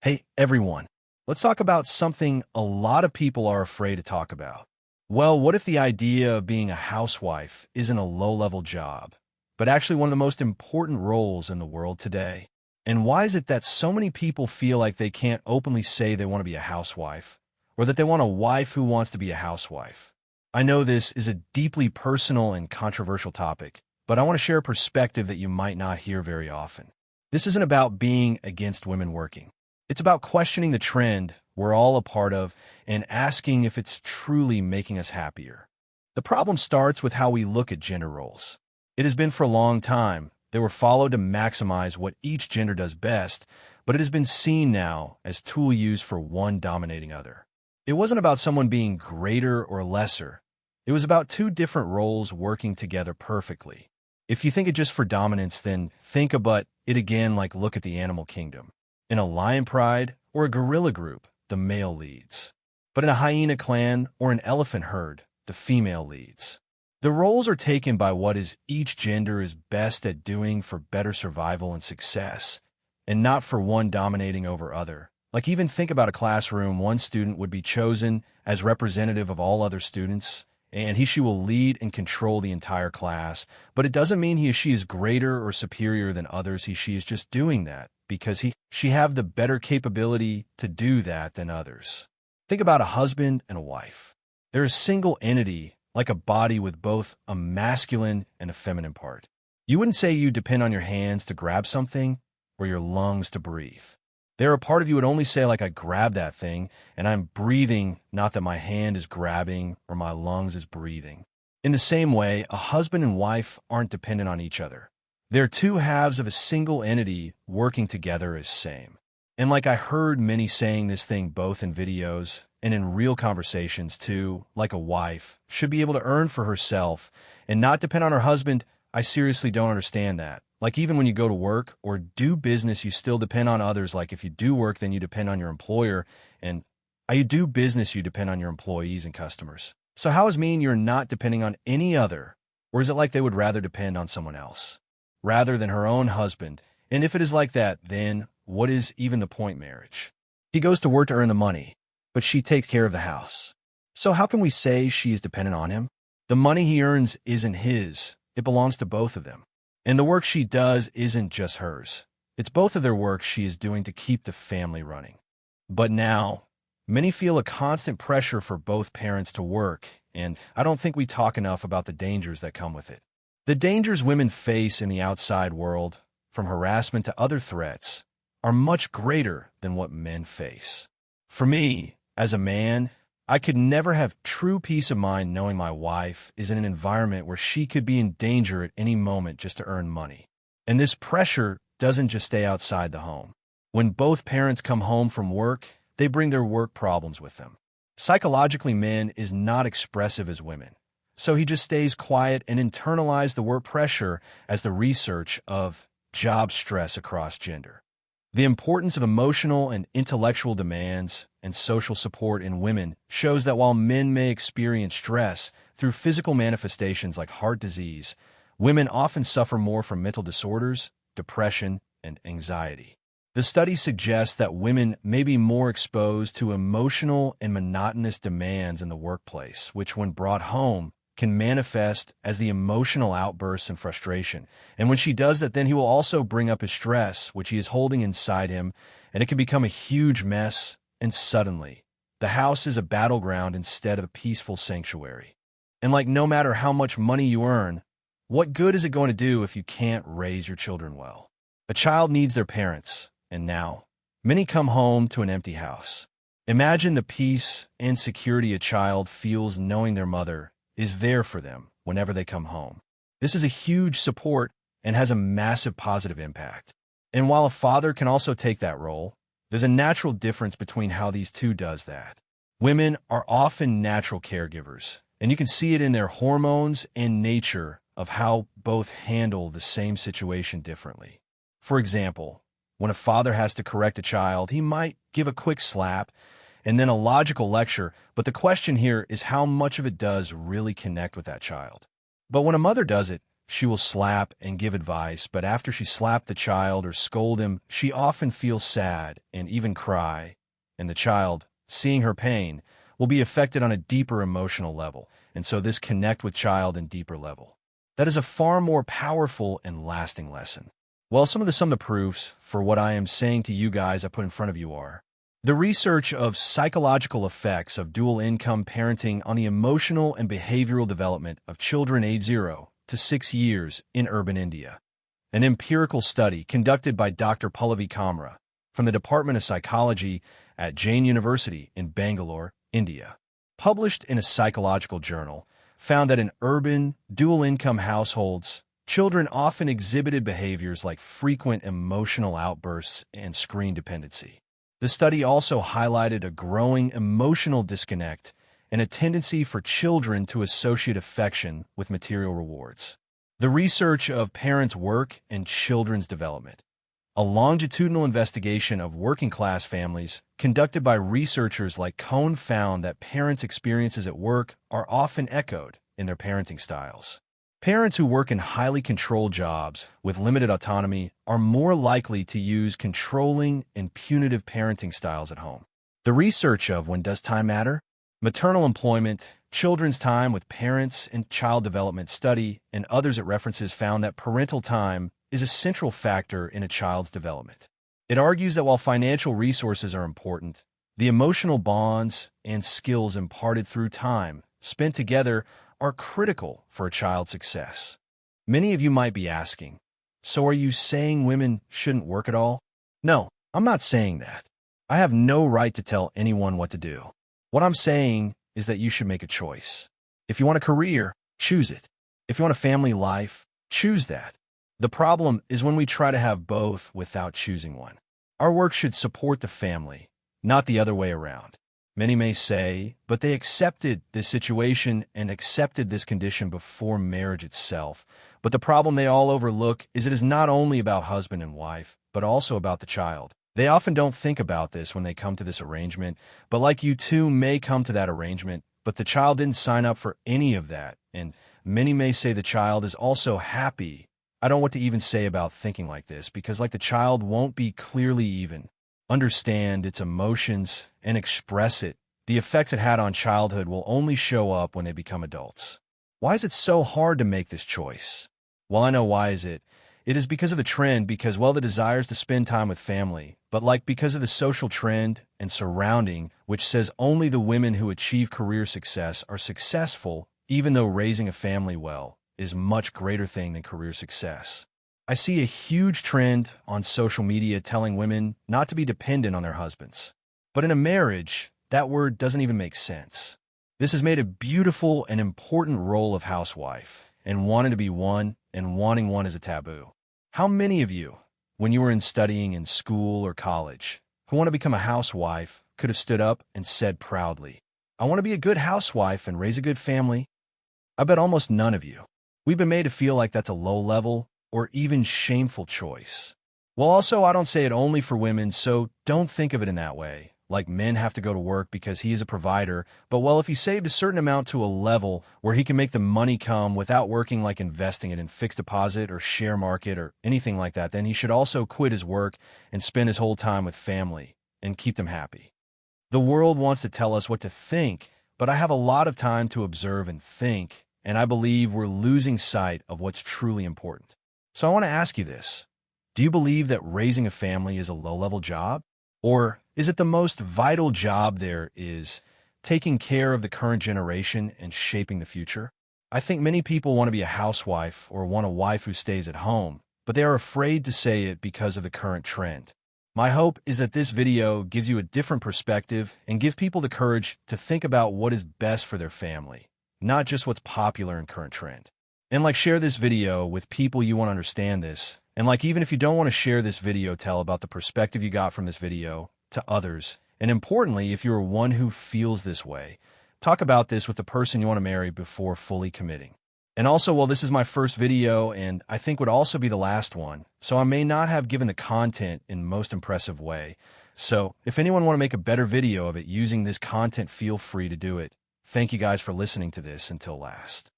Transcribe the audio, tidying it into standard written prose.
Hey, everyone. Let's talk about something a lot of people are afraid to talk about. Well, what if the idea of being a housewife isn't a low-level job, but actually one of the most important roles in the world today? And why is it that so many people feel like they can't openly say they want to be a housewife, or that they want a wife who wants to be a housewife? I know this is a deeply personal and controversial topic, but I want to share a perspective that you might not hear very often. This isn't about being against women working. It's about questioning the trend we're all a part of and asking if it's truly making us happier. The problem starts with how we look at gender roles. It has been for a long time. They were followed to maximize what each gender does best, but it has been seen now as tool used for one dominating other. It wasn't about someone being greater or lesser. It was about two different roles working together perfectly. If you think it just for dominance, then think about it again, like look at the animal kingdom. In a lion pride or a gorilla group, the male leads. But in a hyena clan or an elephant herd, the female leads. The roles are taken by what is each gender is best at doing for better survival and success, and not for one dominating over other. Like even think about a classroom, one student would be chosen as representative of all other students, and she will lead and control the entire class. But it doesn't mean he or she is greater or superior than others. She is just doing that because she have the better capability to do that than others. Think about a husband and a wife. They're a single entity, like a body with both a masculine and a feminine part. You wouldn't say you depend on your hands to grab something or your lungs to breathe. They're a part of you would only say, like, I grab that thing and I'm breathing, not that my hand is grabbing or my lungs is breathing. In the same way, a husband and wife aren't dependent on each other. They're two halves of a single entity working together as same. And like I heard many saying this thing both in videos and in real conversations too, like a wife should be able to earn for herself and not depend on her husband. I seriously don't understand that. Like even when you go to work or do business, you still depend on others. Like if you do work, then you depend on your employer, and you do business, you depend on your employees and customers. So how does it mean you're not depending on any other? Or is it like they would rather depend on someone else rather than her own husband? And if it is like that, then what is even the point marriage? He goes to work to earn the money, but she takes care of the house. So how can we say she is dependent on him? The money he earns isn't his. It belongs to both of them. And the work she does isn't just hers. It's both of their work she is doing to keep the family running. But now, many feel a constant pressure for both parents to work, and I don't think we talk enough about the dangers that come with it. The dangers women face in the outside world, from harassment to other threats, are much greater than what men face. For me, as a man, I could never have true peace of mind knowing my wife is in an environment where she could be in danger at any moment just to earn money. And this pressure doesn't just stay outside the home. When both parents come home from work, they bring their work problems with them. Psychologically, men is not expressive as women. So he just stays quiet and internalizes the work pressure as the research of job stress across gender. The importance of emotional and intellectual demands and social support in women shows that while men may experience stress through physical manifestations like heart disease, women often suffer more from mental disorders, depression, and anxiety. The study suggests that women may be more exposed to emotional and monotonous demands in the workplace, which when brought home can manifest as the emotional outbursts and frustration. And when she does that, then he will also bring up his stress, which he is holding inside him, and it can become a huge mess, and suddenly, the house is a battleground instead of a peaceful sanctuary. And like no matter how much money you earn, what good is it going to do if you can't raise your children well? A child needs their parents, and now, many come home to an empty house. Imagine the peace and security a child feels knowing their mother is there for them whenever they come home. This is a huge support and has a massive positive impact. And while a father can also take that role, there's a natural difference between how these two does that. Women are often natural caregivers, and you can see it in their hormones and nature of how both handle the same situation differently. For example, when a father has to correct a child, he might give a quick slap and then a logical lecture, but the question here is how much of it does really connect with that child. But when a mother does it, She will slap and give advice, but after she slapped the child or scold him, she often feels sad and even cry. And the child, seeing her pain, will be affected on a deeper emotional level, and so this connect with child in deeper level. That is a far more powerful and lasting lesson. Well, some of the proofs for what I am saying to you guys I put in front of you are the research of psychological effects of dual income parenting on the emotional and behavioral development of children aged 0 to 6 years in urban India. An empirical study conducted by Dr. Pallavi Kamra from the Department of Psychology at Jain University in Bangalore, India, published in a psychological journal, found that in urban, dual-income households, children often exhibited behaviors like frequent emotional outbursts and screen dependency. The study also highlighted a growing emotional disconnect and a tendency for children to associate affection with material rewards. The research of parents' work and children's development. A longitudinal investigation of working-class families conducted by researchers like Cohn found that parents' experiences at work are often echoed in their parenting styles. Parents who work in highly controlled jobs with limited autonomy are more likely to use controlling and punitive parenting styles at home. The research of when does time matter? Maternal employment, children's time with parents and child development study, and others it references found that parental time is a central factor in a child's development. It argues that while financial resources are important, the emotional bonds and skills imparted through time spent together are critical for a child's success. Many of you might be asking, so are you saying women shouldn't work at all? No, I'm not saying that. I have no right to tell anyone what to do. What I'm saying is that you should make a choice. If you want a career, choose it. If you want a family life, choose that. The problem is when we try to have both without choosing one. Our work should support the family, not the other way around. Many may say, but they accepted this situation and accepted this condition before marriage itself. But the problem they all overlook is it is not only about husband and wife, but also about the child. They often don't think about this when they come to this arrangement, but like you too may come to that arrangement, but the child didn't sign up for any of that. And many may say the child is also happy. I don't know what to even say about thinking like this, because like the child won't be clearly even understand its emotions and express it. The effects it had on childhood will only show up when they become adults. Why is it so hard to make this choice? Well, I know why is it. It is because of the trend, because, well, the desires to spend time with family, but like because of the social trend and surrounding, which says only the women who achieve career success are successful, even though raising a family well is a much greater thing than career success. I see a huge trend on social media telling women not to be dependent on their husbands. But in a marriage, that word doesn't even make sense. This has made a beautiful and important role of housewife, and wanting to be one and wanting one is a taboo. How many of you, when you were studying in school or college, who want to become a housewife, could have stood up and said proudly, I want to be a good housewife and raise a good family? I bet almost none of you. We've been made to feel like that's a low-level or even shameful choice. Well, also, I don't say it only for women, so don't think of it in that way. Like men have to go to work because he is a provider, but well, if he saved a certain amount to a level where he can make the money come without working, like investing it in fixed deposit or share market or anything like that, then he should also quit his work and spend his whole time with family and keep them happy. The world wants to tell us what to think, but I have a lot of time to observe and think, and I believe we're losing sight of what's truly important. So I want to ask you this. Do you believe that raising a family is a low-level job? Or is it the most vital job there is, taking care of the current generation and shaping the future? I think many people want to be a housewife or want a wife who stays at home, but they are afraid to say it because of the current trend. My hope is that this video gives you a different perspective and gives people the courage to think about what is best for their family, not just what's popular in current trend. And like, share this video with people you want to understand this. And like, even if you don't want to share this video, tell about the perspective you got from this video to others. And importantly, if you're one who feels this way, talk about this with the person you want to marry before fully committing. And also, well, this is my first video and I think would also be the last one, so I may not have given the content in most impressive way. So if anyone want to make a better video of it using this content, feel free to do it. Thank you guys for listening to this until last.